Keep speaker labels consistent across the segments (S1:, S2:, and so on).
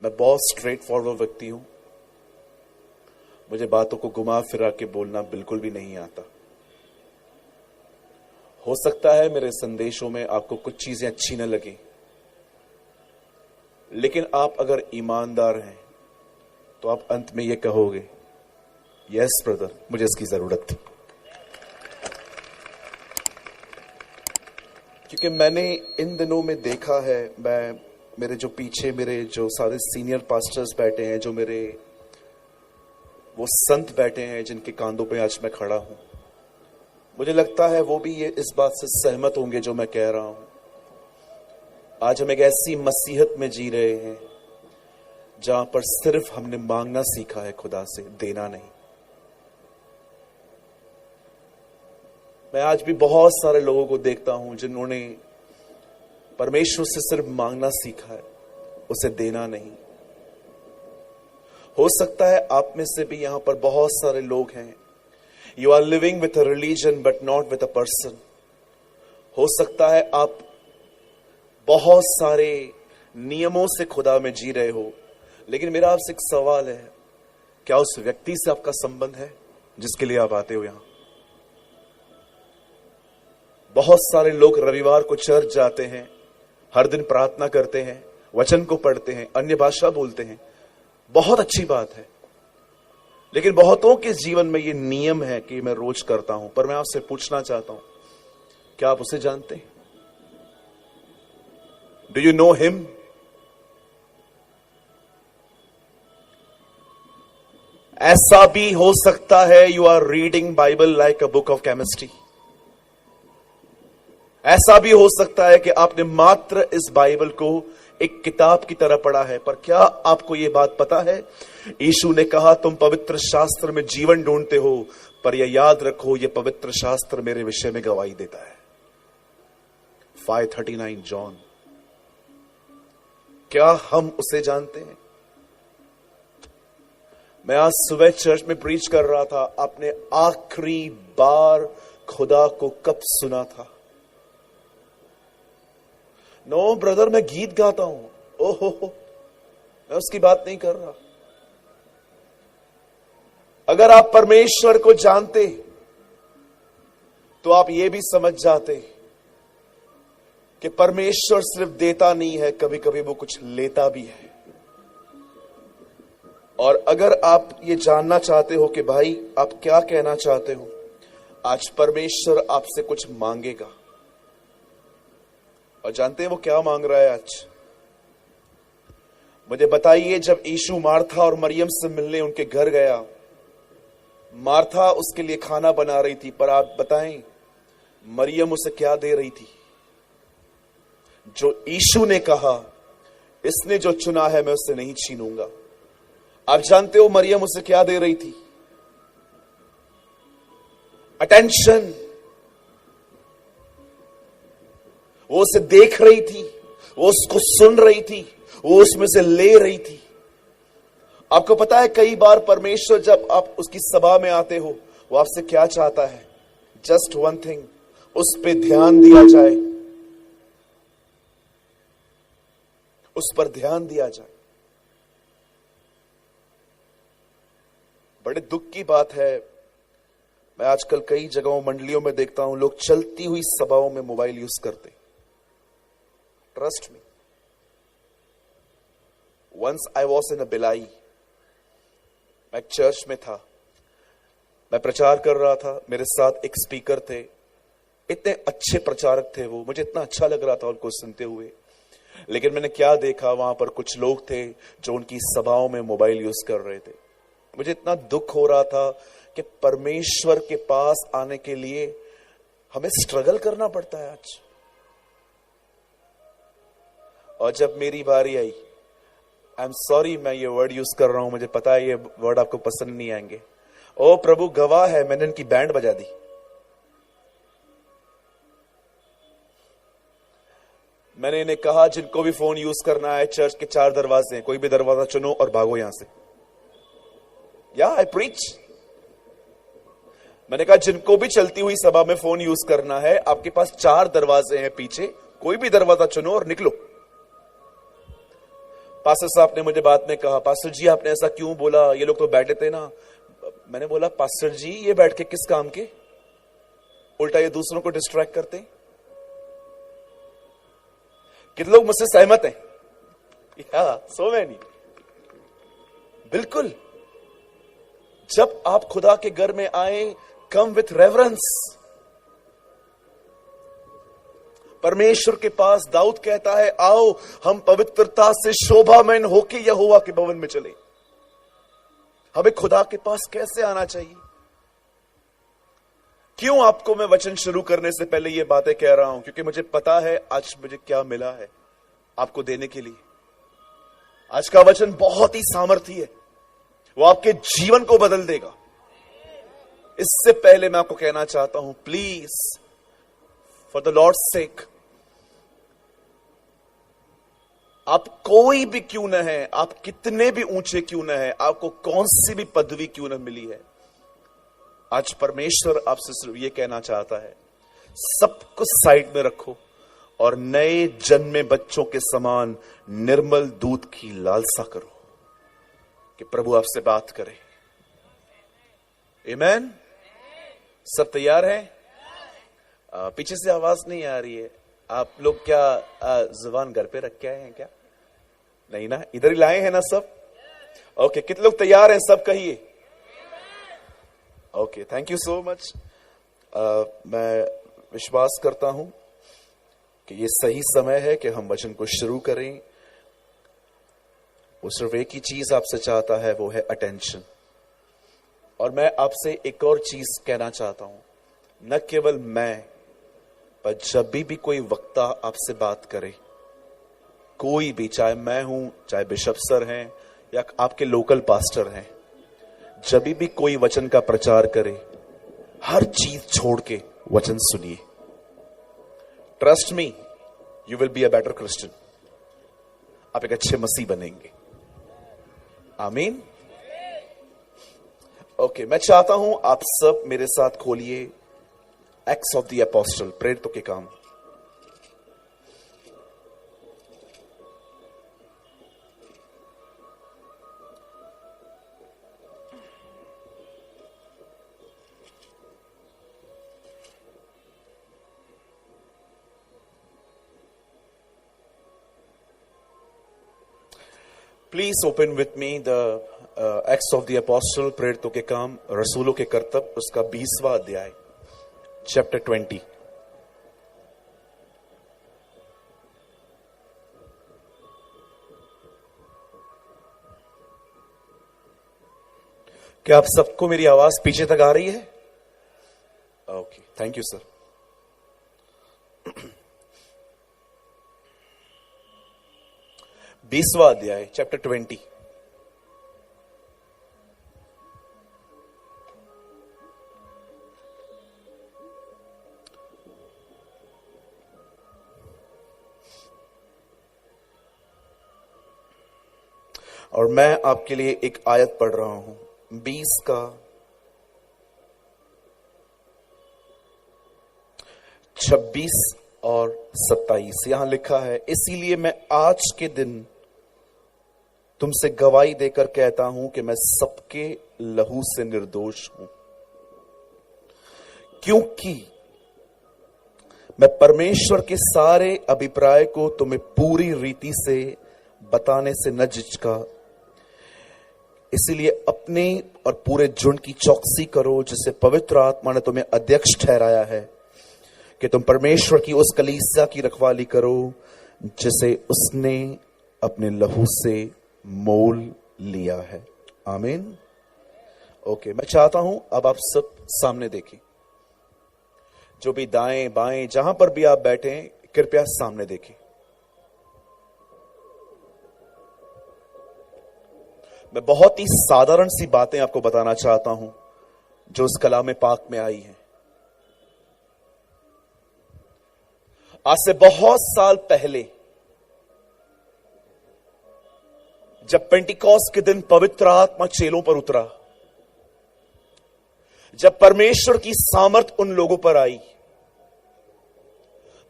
S1: मैं बहुत straight forward व्यक्ति हूं। मुझे बातों को घुमा फिरा के बोलना बिल्कुल भी नहीं आता। हो सकता है मेरे संदेशों में आपको कुछ चीजें अच्छी न लगे, लेकिन आप अगर ईमानदार हैं तो आप अंत में यह कहोगे, यस ब्रदर, मुझे इसकी जरूरत थी। क्योंकि मैंने इन दिनों में देखा है, मेरे जो पीछे मेरे जो सारे सीनियर पास्टर्स बैठे हैं, जो मेरे वो संत बैठे हैं जिनके कांधों पे आज मैं खड़ा हूं, मुझे लगता है वो भी ये इस बात से सहमत होंगे जो मैं कह रहा हूं। आज हम एक ऐसी मसीहत में जी रहे हैं जहां पर सिर्फ हमने मांगना सीखा है खुदा से, देना नहीं। मैं आज भी बहुत सारे लोगों को देखता हूं जिन्होंने परमेश्वर से सिर्फ मांगना सीखा है, उसे देना नहीं। हो सकता है आप में से भी यहां पर बहुत सारे लोग हैं, you are living with a religion but not with a person. हो सकता है आप बहुत सारे नियमों से खुदा में जी रहे हो, लेकिन मेरा आपसे एक सवाल है, क्या उस व्यक्ति से आपका संबंध है जिसके लिए आप आते हो यहां? बहुत सारे लोग रविवार को चर्च जाते हैं, हर दिन प्रार्थना करते हैं, वचन को पढ़ते हैं, अन्य भाषा बोलते हैं, बहुत अच्छी बात है, लेकिन बहुतों के जीवन में यह नियम है कि मैं रोज करता हूं। पर मैं आपसे पूछना चाहता हूं, क्या आप उसे जानते हैं? Do you know him? ऐसा भी हो सकता है you are reading Bible like a book of chemistry. ऐसा भी हो सकता है कि आपने मात्र इस बाइबल को एक किताब की तरह पढ़ा है। पर क्या आपको यह बात पता है, यीशु ने कहा तुम पवित्र शास्त्र में जीवन ढूंढते हो, पर यह याद रखो यह पवित्र शास्त्र मेरे विषय में गवाही देता है। 5:39 जॉन। क्या हम उसे जानते हैं? मैं आज सुबह चर्च में प्रीच कर रहा था, आपने आखिरी बार खुदा को कब सुना था? नो ब्रदर, मैं गीत गाता हूं। ओहो, मैं उसकी बात नहीं कर रहा। अगर आप परमेश्वर को जानते तो आप यह भी समझ जाते कि परमेश्वर सिर्फ देता नहीं है, कभी कभी वो कुछ लेता भी है। और अगर आप ये जानना चाहते हो कि भाई आप क्या कहना चाहते हो, आज परमेश्वर आपसे कुछ मांगेगा। और जानते हैं वो क्या मांग रहा है आज? मुझे बताइए, जब यीशु मार्था और मरियम से मिलने उनके घर गया, मार्था उसके लिए खाना बना रही थी, पर आप बताएं मरियम उसे क्या दे रही थी? जो यीशु ने कहा, इसने जो चुना है मैं उससे नहीं छीनूंगा। आप जानते हो मरियम उसे क्या दे रही थी? अटेंशन। वो उसे देख रही थी, वो उसको सुन रही थी, वो उसमें से ले रही थी। आपको पता है कई बार परमेश्वर जब आप उसकी सभा में आते हो, वो आपसे क्या चाहता है? जस्ट वन थिंग, उस पे ध्यान दिया जाए, उस पर ध्यान दिया जाए। बड़े दुख की बात है, मैं आजकल कई जगहों मंडलियों में देखता हूं, लोग चलती हुई सभाओं में मोबाइल यूज करते। Trust me, once I was in a बिलाई। मैं एक चर्च में था, मैं प्रचार कर रहा था, मेरे साथ एक स्पीकर थे, इतने अच्छे प्रचारक थे वो, मुझे इतना अच्छा लग रहा था उनको सुनते हुए। लेकिन मैंने क्या देखा, वहां पर कुछ लोग थे जो उनकी सभाओं में मोबाइल यूज कर रहे थे। मुझे इतना दुख हो रहा था कि परमेश्वर के पास आने के लिए हमें स्ट्रगल करना पड़ता है आज। और जब मेरी बारी आई, आई एम सॉरी मैं ये वर्ड यूज कर रहा हूं, मुझे पता है ये वर्ड आपको पसंद नहीं आएंगे। ओ प्रभु गवाह है, मैंने इनकी बैंड बजा दी। मैंने इन्हें कहा जिनको भी फोन यूज करना है, चर्च के 4 दरवाजे हैं, कोई भी दरवाजा चुनो और भागो यहां से। या आई प्रीच। मैंने कहा जिनको भी चलती हुई सभा में फोन यूज करना है, आपके पास 4 दरवाजे हैं पीछे, कोई भी दरवाजा चुनो और निकलो। पास्टर साहब ने मुझे बाद में कहा, पास्टर जी आपने ऐसा क्यों बोला, ये लोग तो बैठे थे ना। मैंने बोला, पास्टर जी ये बैठ के किस काम के, उल्टा ये दूसरों को डिस्ट्रैक्ट करते हैं। कितने लोग मुझसे सहमत हैं? या सो मैनी। बिल्कुल, जब आप खुदा के घर में आए, कम विथ रेवरेंस। परमेश्वर के पास दाऊद कहता है, आओ हम पवित्रता से शोभामय होके यहोवा के भवन में चले। हमें खुदा के पास कैसे आना चाहिए? क्यों आपको मैं वचन शुरू करने से पहले ये बातें कह रहा हूं? क्योंकि मुझे पता है आज मुझे क्या मिला है आपको देने के लिए। आज का वचन बहुत ही सामर्थी है, वो आपके जीवन को बदल देगा। इससे पहले मैं आपको कहना चाहता हूं, प्लीज फॉर द लॉर्ड सेक, आप कोई भी क्यों न है, आप कितने भी ऊंचे क्यों न है, आपको कौन सी भी पदवी क्यों न मिली है, आज परमेश्वर आपसे सिर्फ ये कहना चाहता है, सब कुछ साइड में रखो और नए जन्मे बच्चों के समान निर्मल दूध की लालसा करो कि प्रभु आपसे बात करे। आमीन। सब तैयार हैं? पीछे से आवाज नहीं आ रही है। आप लोग क्या जुबान घर पे रख के आए हैं क्या? नहीं ना, इधर ही लाए हैं ना सब? ओके, कितने लोग तैयार हैं? सब कहिए। Okay, thank you so much. मैं विश्वास करता हूं कि ये सही समय है कि हम वचन को शुरू करें। वो सिर्फ एक ही चीज आपसे चाहता है, वो है अटेंशन। और मैं आपसे एक और चीज कहना चाहता हूं, न केवल मैं, पर जब भी कोई वक्ता आपसे बात करे, कोई भी, चाहे मैं हूं, चाहे बिशप सर हैं या आपके लोकल पास्टर हैं, जब भी कोई वचन का प्रचार करे, हर चीज छोड़ के वचन सुनिए। Trust me, you will be a better Christian. आप एक अच्छे मसीह बनेंगे। आमीन। ओके, मैं चाहता हूं आप सब मेरे साथ खोलिए एक्ट्स ऑफ द अपोस्टल, प्रेरितों के काम। Please open with me the acts of the apostle, प्रेरितों के काम, रसूलों के कर्तव्य, उसका 20वां अध्याय, चैप्टर 20। क्या आप सबको मेरी आवाज पीछे तक आ रही है? Okay, thank you sir. बीसवां अध्याय, चैप्टर 20। और मैं आपके लिए एक आयत पढ़ रहा हूं, 20 का 26 और 27। यहां लिखा है, इसीलिए मैं आज के दिन तुमसे गवाही देकर कहता हूं कि मैं सबके लहू से निर्दोष हूं, क्योंकि मैं परमेश्वर के सारे अभिप्राय को तुम्हें पूरी रीति से बताने से न झिझका। इसीलिए अपने और पूरे झुंड की चौकसी करो, जिसे पवित्र आत्मा ने तुम्हें अध्यक्ष ठहराया है, कि तुम परमेश्वर की उस कलीसिया की रखवाली करो जिसे उसने अपने लहू से मोल लिया है। आमीन। ओके, मैं चाहता हूं अब आप सब सामने देखें, जो भी दाएं बाएं जहां पर भी आप बैठे हैं, कृपया सामने देखें। मैं बहुत ही साधारण सी बातें आपको बताना चाहता हूं जो उस कलाम पाक में आई हैं। आज से बहुत साल पहले जब पेंटिकॉस्ट के दिन पवित्र आत्मा चेलों पर उतरा, जब परमेश्वर की सामर्थ उन लोगों पर आई,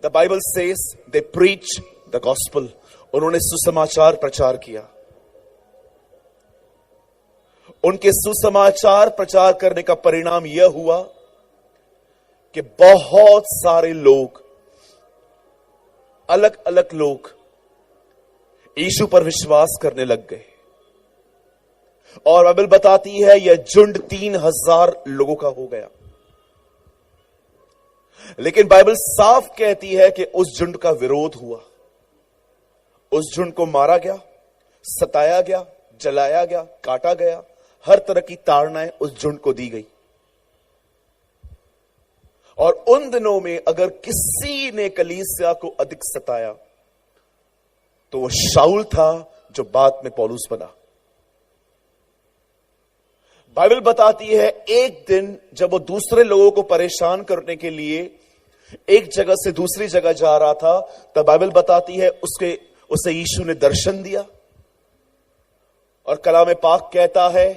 S1: the Bible says they preach the gospel, उन्होंने सुसमाचार प्रचार किया। उनके सुसमाचार प्रचार करने का परिणाम यह हुआ कि बहुत सारे लोग, अलग अलग लोग यीशु पर विश्वास करने लग गए। और बाइबल बताती है यह झुंड 3,000 लोगों का हो गया। लेकिन बाइबल साफ कहती है कि उस झुंड का विरोध हुआ, उस झुंड को मारा गया, सताया गया, जलाया गया, काटा गया, हर तरह की ताड़नाएं उस झुंड को दी गई। और उन दिनों में अगर किसी ने कलीसिया को अधिक सताया तो वो शाऊल था, जो बाद में पौलुस बना। बाइबल बताती है एक दिन जब वो दूसरे लोगों को परेशान करने के लिए एक जगह से दूसरी जगह जा रहा था, तब बाइबल बताती है उसे यीशु ने दर्शन दिया। और कलाम पाक कहता है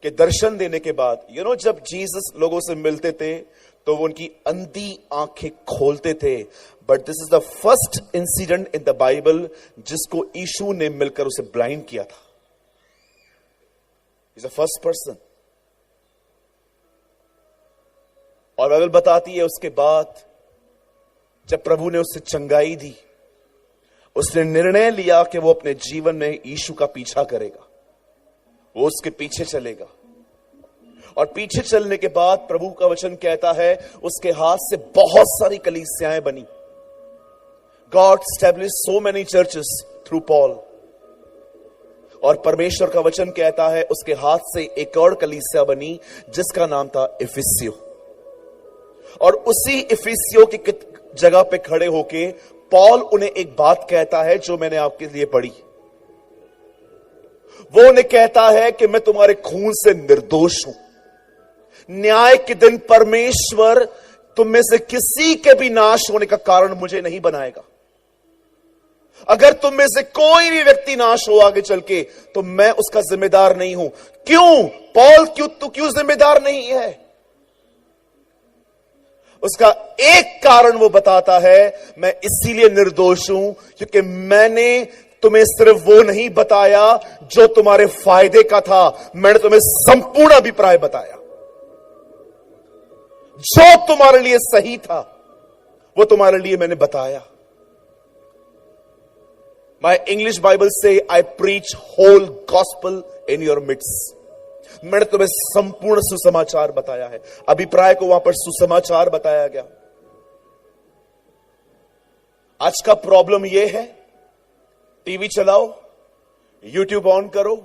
S1: कि दर्शन देने के बाद जब जीसस लोगों से मिलते थे तो वो उनकी अंधी आंखें खोलते थे। But this is the first incident in the Bible जिसको यीशु ने मिलकर उसे ब्लाइंड किया था। Is the first person. और बाइबल बताती है उसके बाद जब प्रभु ने उसे चंगाई दी, उसने निर्णय लिया कि वो अपने जीवन में यीशु का पीछा करेगा, वो उसके पीछे चलेगा। और पीछे चलने के बाद प्रभु का वचन कहता है उसके हाथ से बहुत सारी कलीसियाएं बनी। God established so many churches through Paul. और परमेश्वर का वचन कहता है उसके हाथ से एक और कलीसिया बनी जिसका नाम था इफिसियो। और उसी इफिसियो की जगह पे खड़े होके पॉल उन्हें एक बात कहता है जो मैंने आपके लिए पढ़ी। वो उन्हें कहता है कि मैं तुम्हारे खून से निर्दोष हूं। न्याय के दिन परमेश्वर तुम में से किसी के भी नाश होने का कारण मुझे नहीं बनाएगा। अगर तुम में से कोई भी व्यक्ति नाश हो आगे चल के तो मैं उसका जिम्मेदार नहीं हूं। क्यों पॉल, क्यों जिम्मेदार नहीं है? उसका एक कारण वो बताता है, मैं इसीलिए निर्दोष हूं क्योंकि मैंने तुम्हें सिर्फ वो नहीं बताया जो तुम्हारे फायदे का था, मैंने तुम्हें संपूर्ण अभिप्राय बताया। जो तुम्हारे लिए सही था वो तुम्हारे लिए मैंने बताया। माय इंग्लिश बाइबल से I preach whole gospel in your midst. मैंने तुम्हें संपूर्ण सुसमाचार बताया है। अभिप्राय को वहां पर सुसमाचार बताया गया। आज का प्रॉब्लम यह है, टीवी चलाओ, यूट्यूब ऑन करो,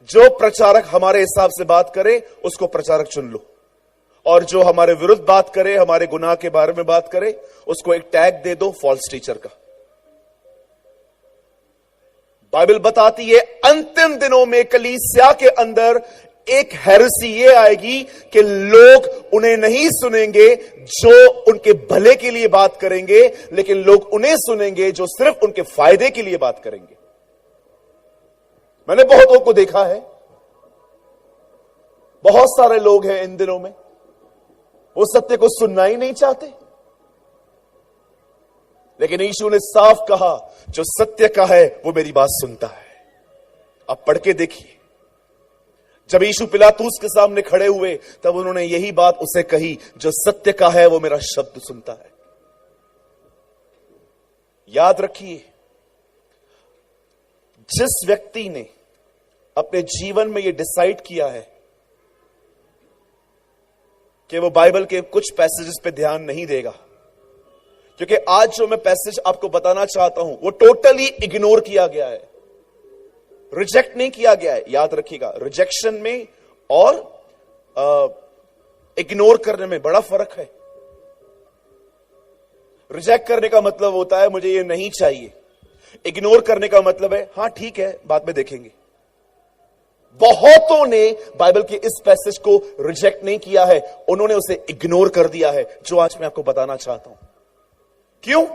S1: जो प्रचारक हमारे हिसाब से बात करे उसको प्रचारक चुन लो, और जो हमारे विरुद्ध बात करे, हमारे गुनाह के बारे में बात करे, उसको एक टैग दे दो फॉल्स टीचर का। बाइबल बताती है अंतिम दिनों में कलीसिया के अंदर एक हेरेसी ये आएगी कि लोग उन्हें नहीं सुनेंगे जो उनके भले के लिए बात करेंगे, लेकिन लोग उन्हें सुनेंगे जो सिर्फ उनके फायदे के लिए बात करेंगे। मैंने बहुतों को देखा है, बहुत सारे लोग हैं इन दिनों में, वो सत्य को सुनना ही नहीं चाहते। लेकिन यीशु ने साफ कहा, जो सत्य का है वो मेरी बात सुनता है। आप पढ़ के देखिए, जब यीशु पिलातूस के सामने खड़े हुए तब उन्होंने यही बात उसे कही, जो सत्य का है वो मेरा शब्द सुनता है। याद रखिए, जिस व्यक्ति ने अपने जीवन में यह डिसाइड किया है कि वो बाइबल के कुछ पैसेजेस पे ध्यान नहीं देगा, क्योंकि आज जो मैं पैसेज आपको बताना चाहता हूं वो टोटली इग्नोर किया गया है, रिजेक्ट नहीं किया गया है। याद रखिएगा, रिजेक्शन में और इग्नोर करने में बड़ा फर्क है। रिजेक्ट करने का मतलब होता है मुझे ये नहीं चाहिए, इग्नोर करने का मतलब है हां ठीक है बाद में देखेंगे। बहुतों ने बाइबल के इस पैसेज को रिजेक्ट नहीं किया है, उन्होंने उसे इग्नोर कर दिया है, जो आज मैं आपको बताना चाहता हूं। क्यों?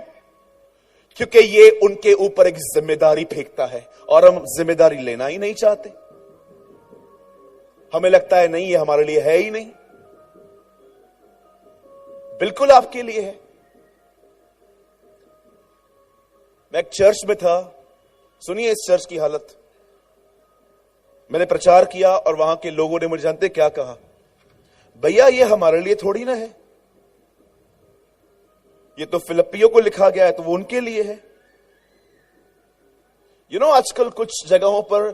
S1: क्योंकि ये उनके ऊपर एक जिम्मेदारी फेंकता है और हम जिम्मेदारी लेना ही नहीं चाहते। हमें लगता है नहीं, ये हमारे लिए है ही नहीं। बिल्कुल आपके लिए है। मैं एक चर्च में था, सुनिए इस चर्च की हालत। मैंने प्रचार किया और वहां के लोगों ने मुझे जानते क्या कहा, भैया ये हमारे लिए थोड़ी ना है, ये तो फिलिपियों को लिखा गया है, तो वो उनके लिए है। आजकल कुछ जगहों पर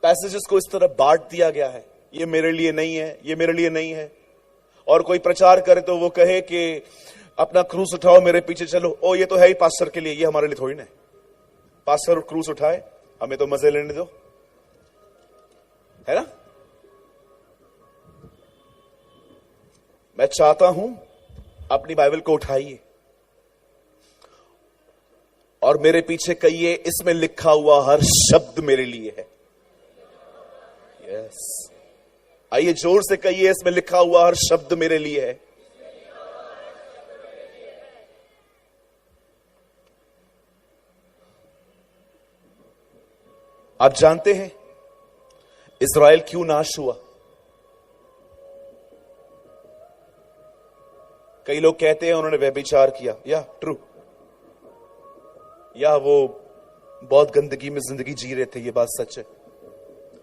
S1: पैसेजेस को इस तरह बांट दिया गया है, ये मेरे लिए नहीं है, ये मेरे लिए नहीं है। और कोई प्रचार करे तो वो कहे कि अपना क्रूस उठाओ, मेरे पीछे चलो। ओ ये तो है ही पास्टर के लिए, ये हमारे लिए थोड़ी ना है। पास्टर क्रूस उठाए, हमें तो मजे लेने दो, है ना। मैं चाहता हूं अपनी बाइबल को उठाइए और मेरे पीछे कहिए, इसमें लिखा हुआ हर शब्द मेरे लिए है। यस, आइए जोर से कहिए, इसमें लिखा हुआ हर शब्द मेरे लिए है। आप जानते हैं इज़राइल क्यों नाश हुआ? कई लोग कहते हैं उन्होंने व्यभिचार किया, या ट्रू, या वो बहुत गंदगी में जिंदगी जी रहे थे, ये बात सच है।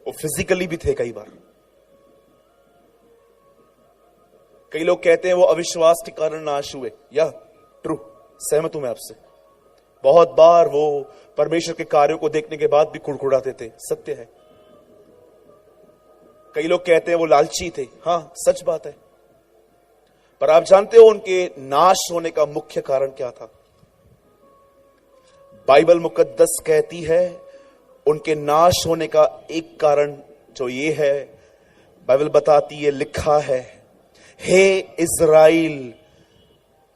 S1: वो फिजिकली भी थे कई बार। कई लोग कहते हैं वो अविश्वास के कारण नाश हुए, या ट्रू, सहमत हूं मैं आपसे। बहुत बार वो परमेश्वर के कार्यों को देखने के बाद भी कुड़कुड़ाते थे, सत्य है। कई लोग कहते हैं वो लालची थे, हां सच बात है। पर आप जानते हो उनके नाश होने का मुख्य कारण क्या था? बाइबल मुकद्दस कहती है उनके नाश होने का एक कारण जो ये है, बाइबल बताती है, लिखा है, हे इज़राइल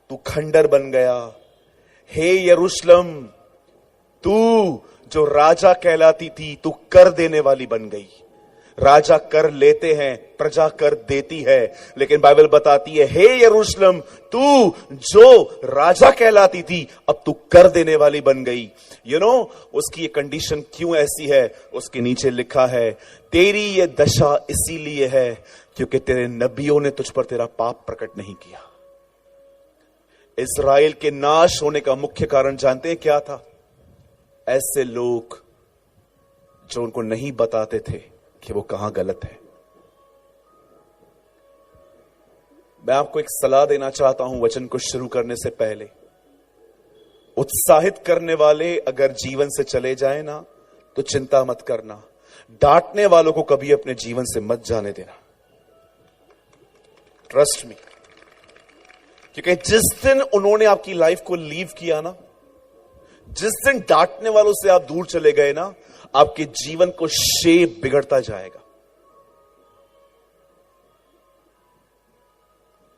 S1: तू खंडर बन गया, हे यरूशलेम तू जो राजा कहलाती थी तू कर देने वाली बन गई। राजा कर लेते हैं, प्रजा कर देती है, लेकिन बाइबल बताती है हे यरूशलेम तू जो राजा कहलाती थी अब तू कर देने वाली बन गई। उसकी ये कंडीशन क्यों ऐसी है? उसके नीचे लिखा है तेरी ये दशा इसीलिए है क्योंकि तेरे नबियों ने तुझ पर तेरा पाप प्रकट नहीं किया। इज़राइल के नाश होने का मुख्य कारण जानते हैं क्या था? ऐसे लोग जो उनको नहीं बताते थे कि वो कहां गलत है। मैं आपको एक सलाह देना चाहता हूं वचन को शुरू करने से पहले। उत्साहित करने वाले अगर जीवन से चले जाए ना तो चिंता मत करना, डांटने वालों को कभी अपने जीवन से मत जाने देना। ट्रस्ट मी, क्योंकि जिस दिन उन्होंने आपकी लाइफ को लीव किया ना, जिस दिन डांटने वालों से आप दूर चले गए ना, आपके जीवन को शेप बिगड़ता जाएगा।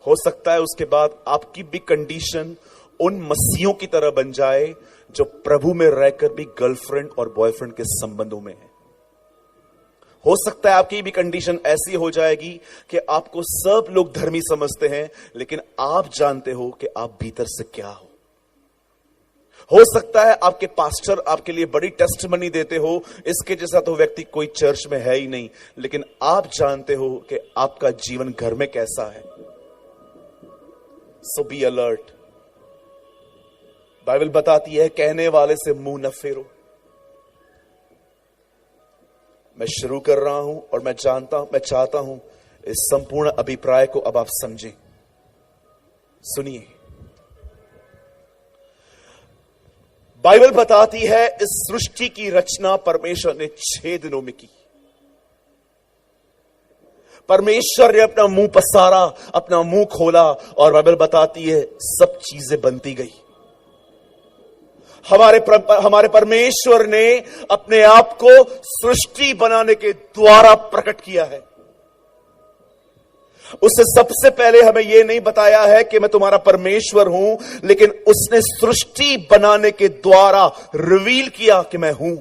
S1: हो सकता है उसके बाद आपकी भी कंडीशन उन मसीहों की तरह बन जाए जो प्रभु में रहकर भी गर्लफ्रेंड और बॉयफ्रेंड के संबंधों में है। हो सकता है आपकी भी कंडीशन ऐसी हो जाएगी कि आपको सब लोग धर्मी समझते हैं, लेकिन आप जानते हो कि आप भीतर से क्या हो सकता है आपके पास्टर आपके लिए बड़ी टेस्टमनी देते हो, इसके जैसा तो व्यक्ति कोई चर्च में है ही नहीं, लेकिन आप जानते हो कि आपका जीवन घर में कैसा है। सो बी अलर्ट। बाइबल बताती है कहने वाले से मुंह न फेरो। मैं शुरू कर रहा हूं और मैं चाहता हूं इस संपूर्ण अभिप्राय को अब आप समझें। सुनिए, बाइबल बताती है इस सृष्टि की रचना परमेश्वर ने 6 दिनों में की। परमेश्वर ने अपना मुंह पसारा, अपना मुंह खोला और बाइबल बताती है सब चीजें बनती गई। हमारे परमेश्वर ने अपने आप को सृष्टि बनाने के द्वारा प्रकट किया है। उससे सबसे पहले हमें यह नहीं बताया है कि मैं तुम्हारा परमेश्वर हूं, लेकिन उसने सृष्टि बनाने के द्वारा रिवील किया कि मैं हूं।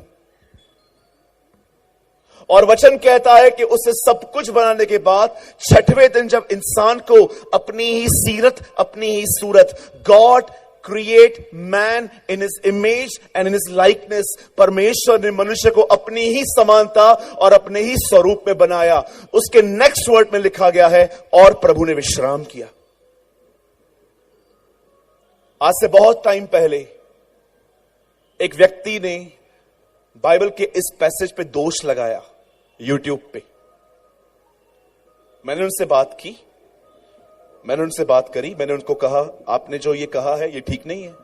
S1: और वचन कहता है कि उसे सब कुछ बनाने के बाद 6वें दिन जब इंसान को अपनी ही सीरत, अपनी ही सूरत, God create man in his image and in his likeness, परमेश्वर ने मनुष्य को अपनी ही समानता और अपने ही स्वरूप में बनाया। उसके नेक्स्ट वर्ड में लिखा गया है और प्रभु ने विश्राम किया। आज से बहुत टाइम पहले एक व्यक्ति ने बाइबल के इस पैसेज पे दोष लगाया यूट्यूब पे। मैंने उनसे बात की, मैंने उनसे बात करी, मैंने उनको कहा आपने जो ये कहा है ये ठीक नहीं है,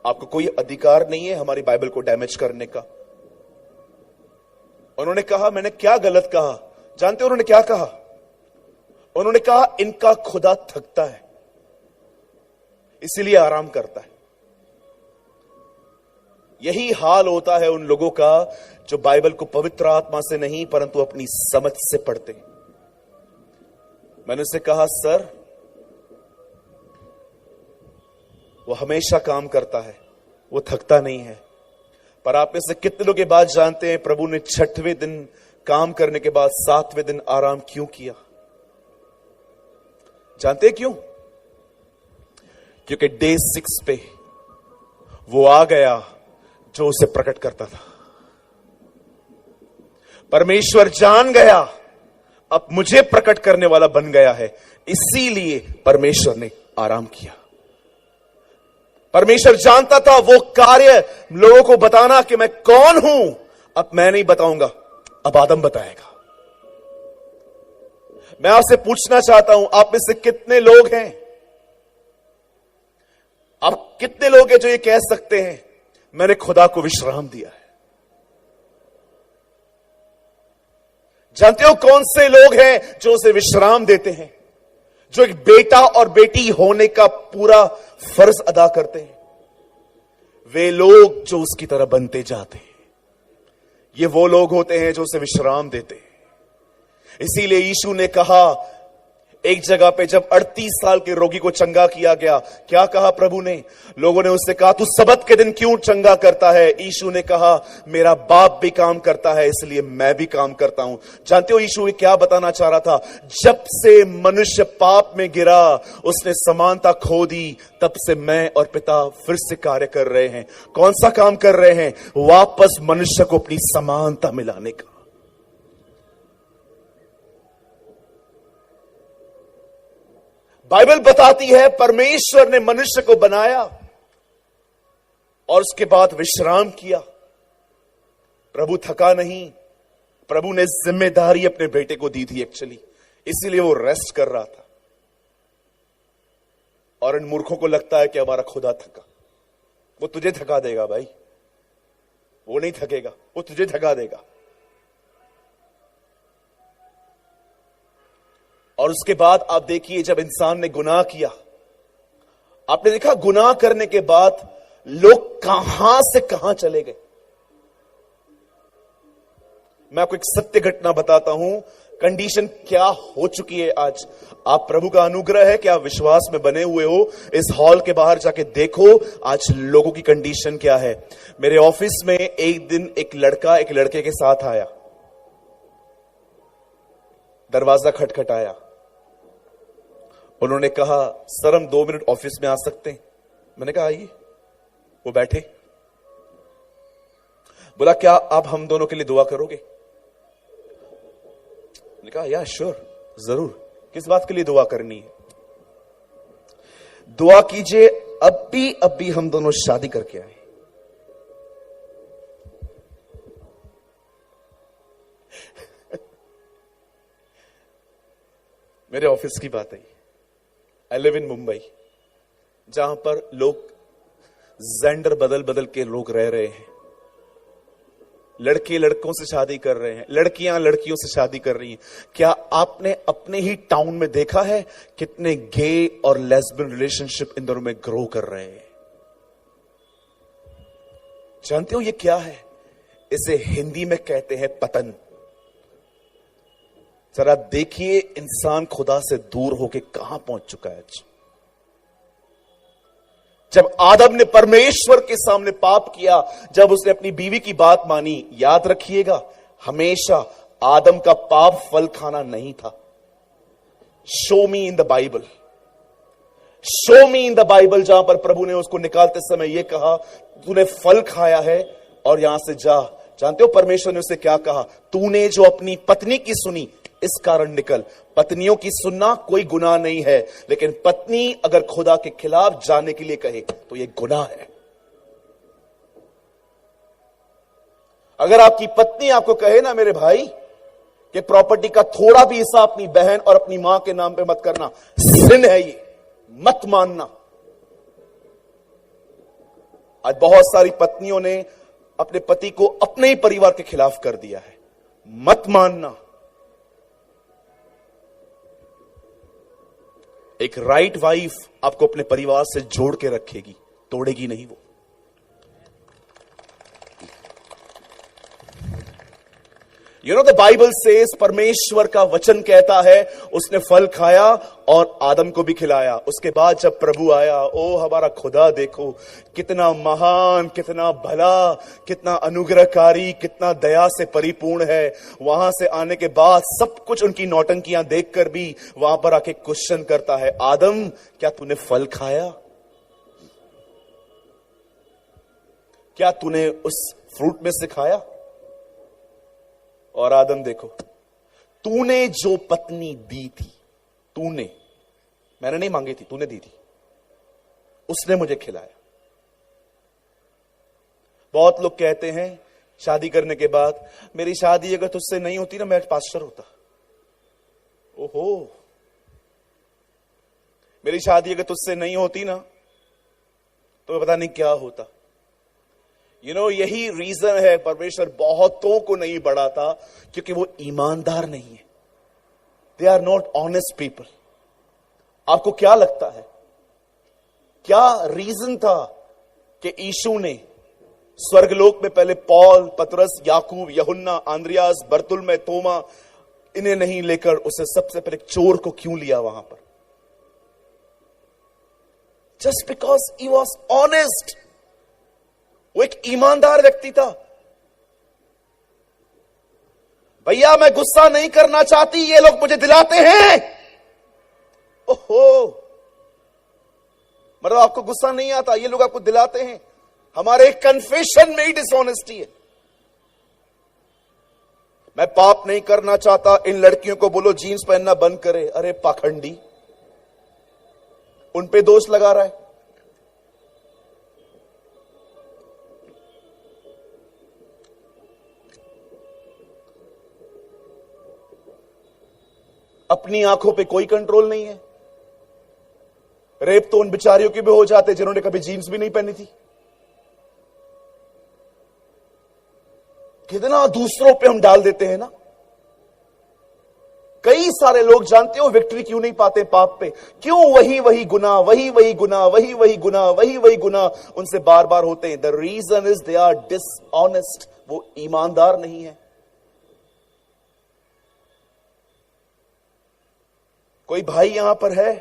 S1: आपको कोई अधिकार नहीं है हमारी बाइबल को डैमेज करने का। उन्होंने कहा मैंने क्या गलत कहा? जानते हो उन्होंने क्या कहा? उन्होंने कहा इनका खुदा थकता है इसीलिए आराम करता है। यही हाल होता है उन लोगों का जो बाइबल को पवित्र आत्मा से नहीं परंतु अपनी समझ से पढ़ते। मैंने उससे कहा सर वो हमेशा काम करता है, वो थकता नहीं है। पर आप में से कितने लोग ये बात जानते हैं प्रभु ने 6वें दिन काम करने के बाद 7वें दिन आराम क्यों किया? जानते हैं क्यों? क्योंकि डे 6 पे वो आ गया जो उसे प्रकट करता था। परमेश्वर जान गया अब मुझे प्रकट करने वाला बन गया है, इसीलिए परमेश्वर ने आराम किया। परमेश्वर जानता था वो कार्य लोगों को बताना कि मैं कौन हूं, अब मैं नहीं बताऊंगा, अब आदम बताएगा। मैं आपसे पूछना चाहता हूं आप में से कितने लोग हैं, आप कितने लोग हैं जो ये कह सकते हैं मैंने खुदा को विश्राम दिया है? जानते हो कौन से लोग हैं जो उसे विश्राम देते हैं, जो एक बेटा और बेटी होने का पूरा फर्ज अदा करते हैं? वे लोग जो उसकी तरह बनते जाते हैं, ये वो लोग होते हैं जो उसे विश्राम देते हैं। इसीलिए यीशु ने कहा एक जगह पे जब 38 साल के रोगी को चंगा किया गया, क्या कहा प्रभु ने? लोगों ने उससे कहा तू सबत के दिन क्यों चंगा करता है? यीशु ने कहा मेरा बाप भी काम करता है इसलिए मैं भी काम करता हूं। जानते हो यीशु क्या बताना चाह रहा था? जब से मनुष्य पाप में गिरा उसने समानता खो दी, तब से मैं और पिता फिर से कार्य कर रहे हैं। कौन सा काम कर रहे हैं? वापस मनुष्य को अपनी समानता मिलाने का। बाइबल बताती है परमेश्वर ने मनुष्य को बनाया और उसके बाद विश्राम किया। प्रभु थका नहीं, प्रभु ने जिम्मेदारी अपने बेटे को दी थी एक्चुअली, इसीलिए वो रेस्ट कर रहा था। और इन मूर्खों को लगता है कि हमारा खुदा थका। वो तुझे थका देगा भाई, वो नहीं थकेगा, वो तुझे थका देगा। और उसके बाद आप देखिए जब इंसान ने गुनाह किया, आपने देखा गुनाह करने के बाद लोग कहां से कहां चले गए। मैं आपको एक सत्य घटना बताता हूं, कंडीशन क्या हो चुकी है आज। आप प्रभु का अनुग्रह है कि आप विश्वास में बने हुए हो। इस हॉल के बाहर जाके देखो आज लोगों की कंडीशन क्या है। मेरे ऑफिस में एक दिन एक लड़का एक लड़के के साथ आया, दरवाजा खटखटाया, उन्होंने कहा सर हम 2 मिनट ऑफिस में आ सकते हैं? मैंने कहा आइए। वो बैठे, बोला क्या आप हम दोनों के लिए दुआ करोगे? मैंने कहा या श्योर, जरूर। किस बात के लिए दुआ करनी है? दुआ कीजिए अभी हम दोनों शादी करके आए। मेरे ऑफिस की बात है। आई लिव इन मुंबई, जहां पर लोग जेंडर बदल बदल के लोग रह रहे हैं। लड़के लड़कों से शादी कर रहे हैं, लड़कियां लड़कियों से शादी कर रही हैं। क्या आपने अपने ही टाउन में देखा है कितने गे और लेस्बियन रिलेशनशिप इन दोनों में ग्रो कर रहे हैं? जानते हो ये क्या है? इसे हिंदी में कहते हैं पतन। जरा देखिए इंसान खुदा से दूर होके कहां पहुंच चुका है आज। जब आदम ने परमेश्वर के सामने पाप किया, जब उसने अपनी बीवी की बात मानी, याद रखिएगा हमेशा आदम का पाप फल खाना नहीं था। Show me in the Bible, show me in the Bible, जहां पर प्रभु ने उसको निकालते समय यह कहा तूने फल खाया है और यहां से जा। जानते हो परमेश्वर ने उसे क्या कहा? तूने जो अपनी पत्नी की सुनी इस कारण निकल। पत्नियों की सुनना कोई गुनाह नहीं है, लेकिन पत्नी अगर खुदा के खिलाफ जाने के लिए कहे तो यह गुनाह है। अगर आपकी पत्नी आपको कहे ना मेरे भाई कि प्रॉपर्टी का थोड़ा भी हिस्सा अपनी बहन और अपनी मां के नाम पे मत करना, सिन है ये, मत मानना। आज बहुत सारी पत्नियों ने अपने पति को अपने ही परिवार के खिलाफ कर दिया है, मत मानना। एक राइट वाइफ आपको अपने परिवार से जोड़ के रखेगी, तोड़ेगी नहीं वो। You know the Bible says, परमेश्वर का वचन कहता है उसने फल खाया और आदम को भी खिलाया। उसके बाद जब प्रभु आया, ओ हमारा खुदा देखो कितना महान, कितना भला, कितना अनुग्रहकारी, कितना दया से परिपूर्ण है। वहां से आने के बाद सब कुछ उनकी नौटंकियां देखकर भी वहां पर आके क्वेश्चन करता है, आदम क्या तूने फल खाया? क्या तूने उस फ्रूट में से खाया? और आदम देखो, तूने जो पत्नी दी थी, तूने, मैंने नहीं मांगी थी, तूने दी थी, उसने मुझे खिलाया। बहुत लोग कहते हैं शादी करने के बाद, मेरी शादी अगर तुझसे नहीं होती ना मैं पास्टर होता। ओहो, मेरी शादी अगर तुझसे नहीं होती ना तो पता नहीं क्या होता। यही रीजन है परमेश्वर बहुतों को नहीं बढ़ाता, क्योंकि वो ईमानदार नहीं है। They are not honest people. आपको क्या लगता है, क्या रीजन था कि यीशु ने स्वर्गलोक में पहले पौल, पतरस, याकूब, यूहन्ना, आंद्रियास, बरतुल्मै, तोमा, इन्हें नहीं लेकर उसे सबसे पहले चोर को क्यों लिया वहां पर? Just because he was honest. वो एक ईमानदार व्यक्ति था। भैया मैं गुस्सा नहीं करना चाहती, ये लोग मुझे दिलाते हैं। ओहो, मतलब आपको गुस्सा नहीं आता, ये लोग आपको दिलाते हैं। हमारे कन्फेशन में ही डिसऑनेस्टी है। मैं पाप नहीं करना चाहता, इन लड़कियों को बोलो जीन्स पहनना बंद करे। अरे पाखंडी, उन पे दोष लगा रहा है। अपनी आंखों पे कोई कंट्रोल नहीं है। रेप तो उन बिचारियों के भी हो जाते जिन्होंने कभी जीन्स भी नहीं पहनी थी। कितना दूसरों पे हम डाल देते हैं ना। कई सारे लोग जानते हो विक्ट्री क्यों नहीं पाते पाप पे? क्यों वही गुनाह, वही गुनाह, वही गुनाह, वही गुनाह उनसे बार बार होते हैं। The reason is they are dishonest. वो ईमानदार नहीं है। कोई भाई यहां पर है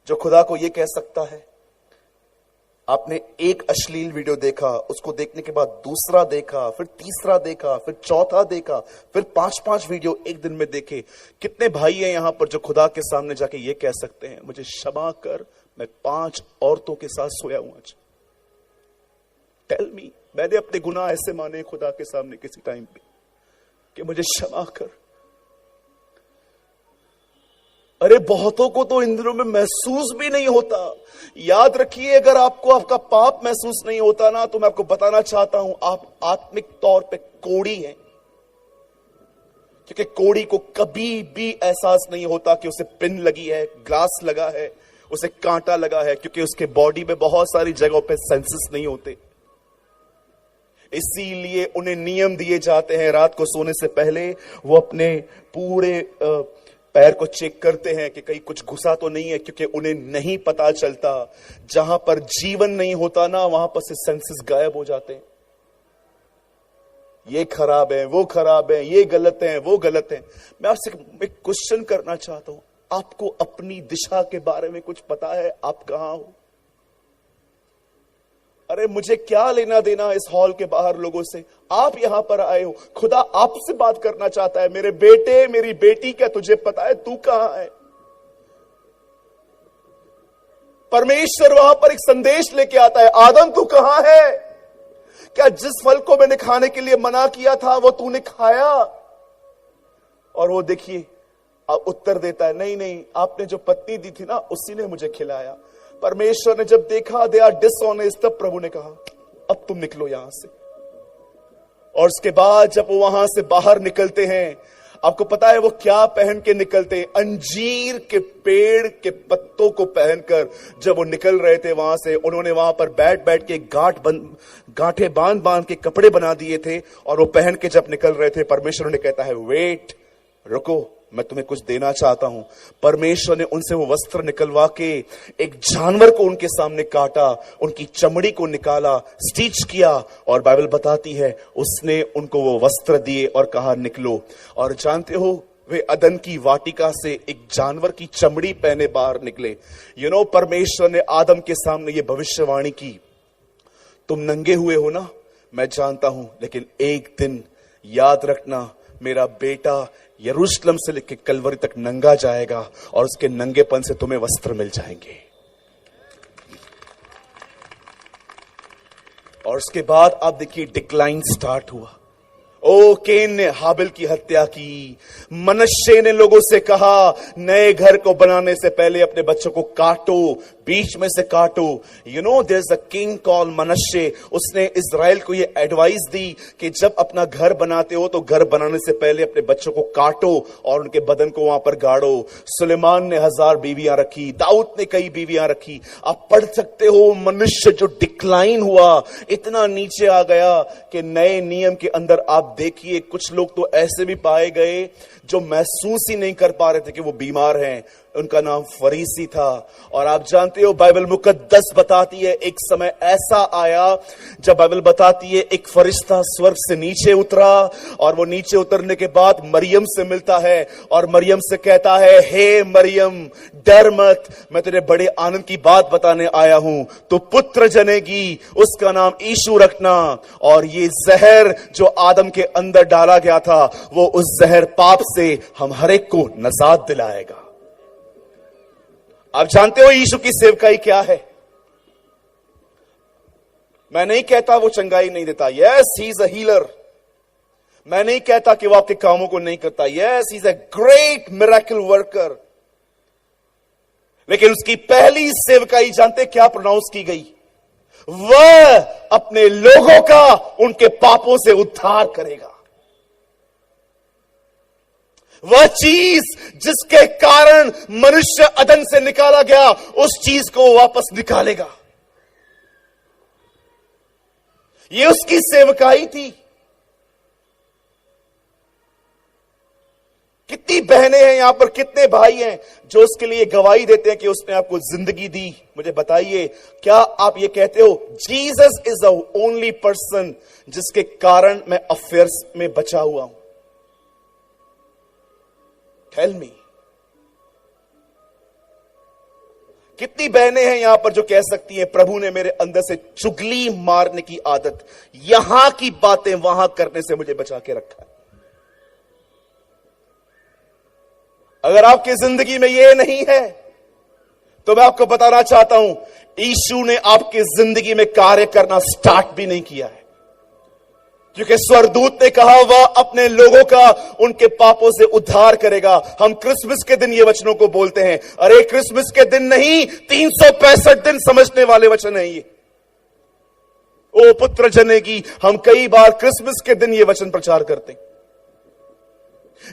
S1: जो खुदा को यह कह सकता है, आपने एक अश्लील वीडियो देखा, उसको देखने के बाद दूसरा देखा, फिर तीसरा देखा, फिर चौथा देखा, फिर 5-5 वीडियो एक दिन में देखे। कितने भाई हैं यहां पर जो खुदा के सामने जाके ये कह सकते हैं, मुझे क्षमा कर, मैं 5 औरतों के साथ सोया हूं आज। टेल मी, मैंने अपने गुनाह ऐसे माने खुदा के सामने किसी टाइम पे कि मुझे क्षमा कर। अरे बहुतों को तो इन दिनों में महसूस भी नहीं होता। याद रखिए, अगर आपको आपका पाप महसूस नहीं होता ना, तो मैं आपको बताना चाहता हूं आप आत्मिक तौर पे कोढ़ी हैं। क्योंकि कोढ़ी को कभी भी एहसास नहीं होता कि उसे पिन लगी है, ग्लास लगा है, उसे कांटा लगा है, क्योंकि उसके बॉडी में बहुत सारी जगहों पे सेंसेस नहीं होते। इसीलिए उन्हें नियम दिए जाते हैं, रात को सोने से पहले वो अपने पूरे पैर को चेक करते हैं कि कहीं कुछ घुसा तो नहीं है, क्योंकि उन्हें नहीं पता चलता। जहां पर जीवन नहीं होता ना, वहां पर से सेंसेस गायब हो जाते हैं। ये खराब है, वो खराब है, ये गलत है, वो गलत है। मैं आपसे एक क्वेश्चन करना चाहता हूं, आपको अपनी दिशा के बारे में कुछ पता है? आप कहां हो? अरे मुझे क्या लेना देना इस हॉल के बाहर लोगों से? आप यहां पर आए हो, खुदा आपसे बात करना चाहता है। मेरे बेटे, मेरी बेटी, क्या तुझे पता है तू कहां है? परमेश्वर वहां पर एक संदेश लेके आता है, आदम तू कहां है? क्या जिस फल को मैंने खाने के लिए मना किया था वो तूने खाया? और वो देखिए उत्तर देता है, नहीं नहीं, आपने जो पत्नी दी थी ना, उसी ने मुझे खिलाया। परमेश्वर ने जब देखा दे आर डिसऑनेस्ट, तब प्रभु ने कहा अब तुम निकलो यहां से। और उसके बाद जब वो वहां से बाहर निकलते हैं, आपको पता है वो क्या पहन के निकलते हैं? अंजीर के पेड़ के पत्तों को पहनकर जब वो निकल रहे थे वहां से, उन्होंने वहां पर बैठ बैठ के गांठे बांध बांध के कपड़े बना दिए थे, और वो पहन के जब निकल रहे थे, परमेश्वर ने कहता है वेट, रुको, मैं तुम्हें कुछ देना चाहता हूं। परमेश्वर ने उनसे वो वस्त्र निकलवा के एक जानवर को उनके सामने काटा, उनकी चमड़ी को निकाला, स्टिच किया, और बाइबल बताती है उसने उनको वो वस्त्र दिए और कहा निकलो। और जानते हो, वे अदन की वाटिका से एक जानवर की चमड़ी पहने बाहर निकले। परमेश्वर ने आदम के सामने ये भविष्यवाणी की, तुम नंगे हुए हो ना, मैं जानता हूं, लेकिन एक दिन याद रखना, मेरा बेटा यरूशलेम से लेकर कलवरी तक नंगा जाएगा, और उसके नंगेपन से तुम्हें वस्त्र मिल जाएंगे। और उसके बाद आप देखिए डिक्लाइन स्टार्ट हुआ। ओ केन ने हाबिल की हत्या की। मनश्शे ने लोगों से कहा, नए घर को बनाने से पहले अपने बच्चों को काटो, बीच में से काटो। There is a king called Manasseh. उसने इजराइल को ये एडवाइस दी कि जब अपना घर बनाते हो तो घर बनाने से पहले अपने बच्चों को काटो और उनके बदन को वहां पर गाड़ो। सुलेमान ने 1000 बीवियां रखी, दाऊद ने कई बीवियां रखी। आप पढ़ सकते हो, मनुष्य जो डिक्लाइन हुआ, इतना नीचे आ गया कि नए नियम के अंदर आप देखिए कुछ लोग तो ऐसे भी पाए गए जो महसूस ही नहीं कर पा रहे थे कि वो बीमार हैं। उनका नाम फरीसी था। और आप जानते हो, बाइबल मुकद्दस बताती है एक समय ऐसा आया जब बाइबल बताती है एक फरिश्ता स्वर्ग से नीचे उतरा, और वो नीचे उतरने के बाद मरियम से मिलता है और मरियम से कहता है, हे मरियम, डर मत, मैं तुझे बड़े आनंद की बात बताने आया हूं, तो पुत्र जनेगी, उसका नाम यीशु रखना। और ये जहर जो आदम के अंदर डाला गया था, वो उस जहर पाप से हम हर एक को नजात दिलाएगा। आप जानते हो यीशु की सेवकाई क्या है? मैं नहीं कहता वो चंगाई नहीं देता, yes he is a healer. मैं नहीं कहता कि वो आपके कामों को नहीं करता, yes he is a great miracle worker. लेकिन उसकी पहली सेवकाई जानते क्या प्रोनाउंस की गई? वह अपने लोगों का उनके पापों से उद्धार करेगा। वह चीज जिसके कारण मनुष्य अदन से निकाला गया, उस चीज को वापस निकालेगा। ये उसकी सेवकाई थी। कितनी बहनें हैं यहां पर, कितने भाई हैं जो उसके लिए गवाही देते हैं कि उसने आपको जिंदगी दी? मुझे बताइए, क्या आप ये कहते हो Jesus is the only person जिसके कारण मैं अफेयर्स में बचा हुआ हूं? Tell me. कितनी बहनें हैं यहां पर जो कह सकती हैं, प्रभु ने मेरे अंदर से चुगली मारने की आदत, यहां की बातें वहां करने से मुझे बचा के रखा है? अगर आपकी जिंदगी में यह नहीं है तो मैं आपको बताना चाहता हूं, यीशु ने आपकी जिंदगी में कार्य करना स्टार्ट भी नहीं किया है। क्योंकि स्वर्गदूत ने कहा वह अपने लोगों का उनके पापों से उद्धार करेगा। हम क्रिसमस के दिन ये वचनों को बोलते हैं। अरे क्रिसमस के दिन नहीं, 365 दिन समझने वाले वचन है ये। ओ पुत्र जनेगी, हम कई बार क्रिसमस के दिन ये वचन प्रचार करते हैं।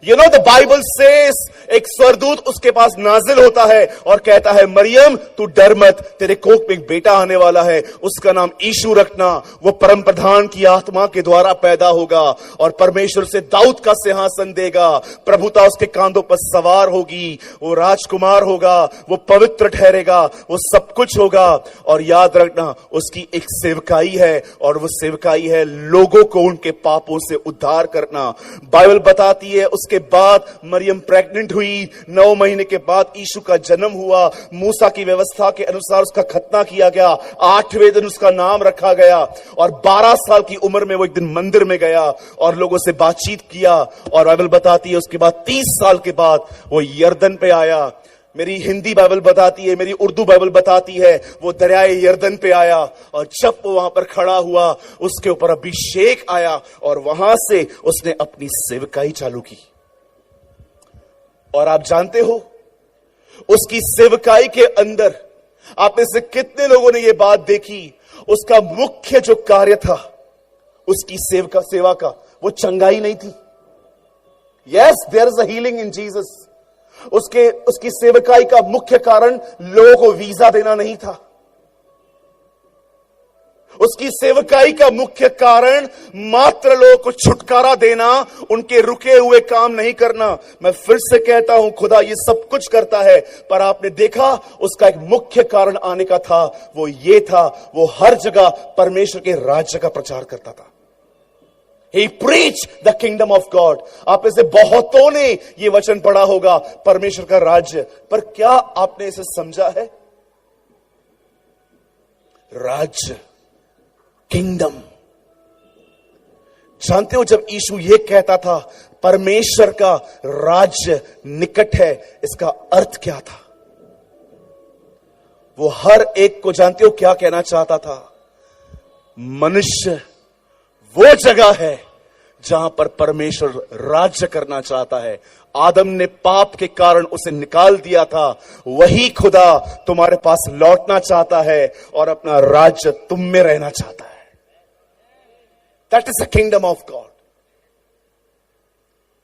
S1: You know the Bible says, एक स्वर्गदूत उसके पास नाजिल होता है और कहता है, मरियम तू डर मत, तेरे कोख में एक बेटा आने वाला है, उसका नाम यीशु रखना। वो परम प्रधान की आत्मा के द्वारा पैदा होगा और परमेश्वर से दाऊद का सिंहासन देगा, प्रभुता उसके कांधों पर सवार होगी, वो राजकुमार होगा, वो पवित्र ठहरेगा, वो सब कुछ होगा। और याद रखना, उसकी एक सेवकाई है और वो सेवकाई है लोगों को उनके पापों से उद्धार करना। बाइबल बताती है उसके बाद मरियम प्रेग्नेंट हुई, 9 महीने के बाद यीशु का जन्म हुआ। मूसा की व्यवस्था के अनुसार उसका खतना किया गया, 8वें दिन उसका नाम रखा गया और 12 साल की उम्र में वो एक दिन मंदिर में गया और लोगों से बातचीत किया। और बाइबल बताती है उसके बाद 30 साल के बाद वो यर्दन पे आया। मेरी हिंदी बाइबल बताती है, मेरी उर्दू बाइबल बताती है, वो दरियाए यर्दन पे आया और जब वो वहां पर खड़ा हुआ, उसके ऊपर अभिषेक आया और वहां से उसने अपनी सेवकाई चालू की। और आप जानते हो, उसकी सेवकाई के अंदर आप में से कितने लोगों ने यह बात देखी, उसका मुख्य जो कार्य था उसकी सेवा का वो चंगाई नहीं थी। Yes, there is a healing in Jesus. उसकी सेवकाई का मुख्य कारण लोगों को वीजा देना नहीं था। उसकी सेवकाई का मुख्य कारण मात्र लोगों को छुटकारा देना, उनके रुके हुए काम नहीं करना। मैं फिर से कहता हूं, खुदा ये सब कुछ करता है, पर आपने देखा उसका एक मुख्य कारण आने का था, वो ये था, वो हर जगह परमेश्वर के राज्य का प्रचार करता था। He preached the kingdom of God। आप में से बहुतों ने ये वचन पढ़ा होगा, परमेश्वर का राज्य। पर क्या आपने इसे समझा है? राज्य, किंगडम। जानते हो, जब यीशु ये कहता था परमेश्वर का राज्य निकट है, इसका अर्थ क्या था? वो हर एक को, जानते हो क्या कहना चाहता था? मनुष्य वो जगह है जहां पर परमेश्वर राज्य करना चाहता है। आदम ने पाप के कारण उसे निकाल दिया था, वही खुदा तुम्हारे पास लौटना चाहता है और अपना राज्य तुम में रहना चाहता है। That is the kingdom of God.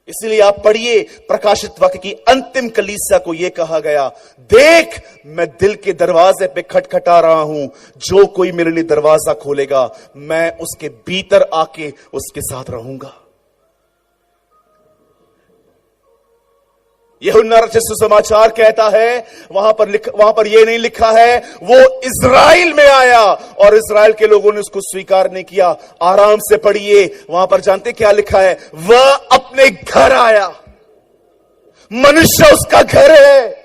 S1: इसलिए आप पढ़िए, प्रकाशित वाक्य की अंतिम कलीसिया को यह कहा गया, देख मैं दिल के दरवाजे पे खटखटा रहा हूं, जो कोई मेरे लिए दरवाजा खोलेगा मैं उसके भीतर आके उसके साथ रहूंगा। यूहन्ना रचित सुसमाचार कहता है, वहां पर यह नहीं लिखा है वो इज़राइल में आया और इज़राइल के लोगों ने उसको स्वीकार नहीं किया। आराम से पढ़िए, वहां पर जानते क्या लिखा है? वह अपने घर आया। मनुष्य उसका घर है,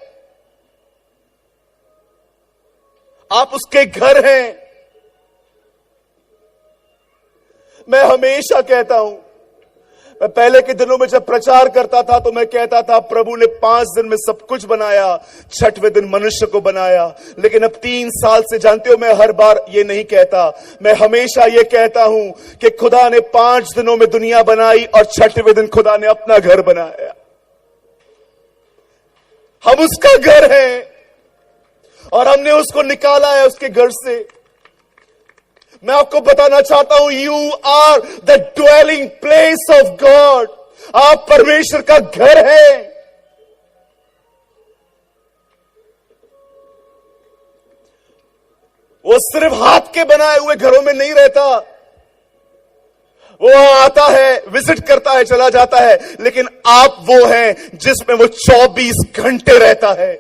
S1: आप उसके घर हैं। मैं हमेशा कहता हूं, मैं पहले के दिनों में जब प्रचार करता था तो मैं कहता था प्रभु ने 5 दिन में सब कुछ बनाया, 6वें दिन मनुष्य को बनाया। लेकिन अब 3 साल से, जानते हो, मैं हर बार ये नहीं कहता, मैं हमेशा ये कहता हूं कि खुदा ने 5 दिनों में दुनिया बनाई और 6वें दिन खुदा ने अपना घर बनाया। हम उसका घर हैं और हमने उसको निकाला है उसके घर से। मैं आपको बताना चाहता हूं, you are the dwelling place of God. आप परमेश्वर का घर हैं। वो सिर्फ हाथ के बनाए हुए घरों में नहीं रहता, वो आता है, विजिट करता है, चला जाता है, लेकिन आप वो हैं जिसमें वो 24 घंटे रहता है।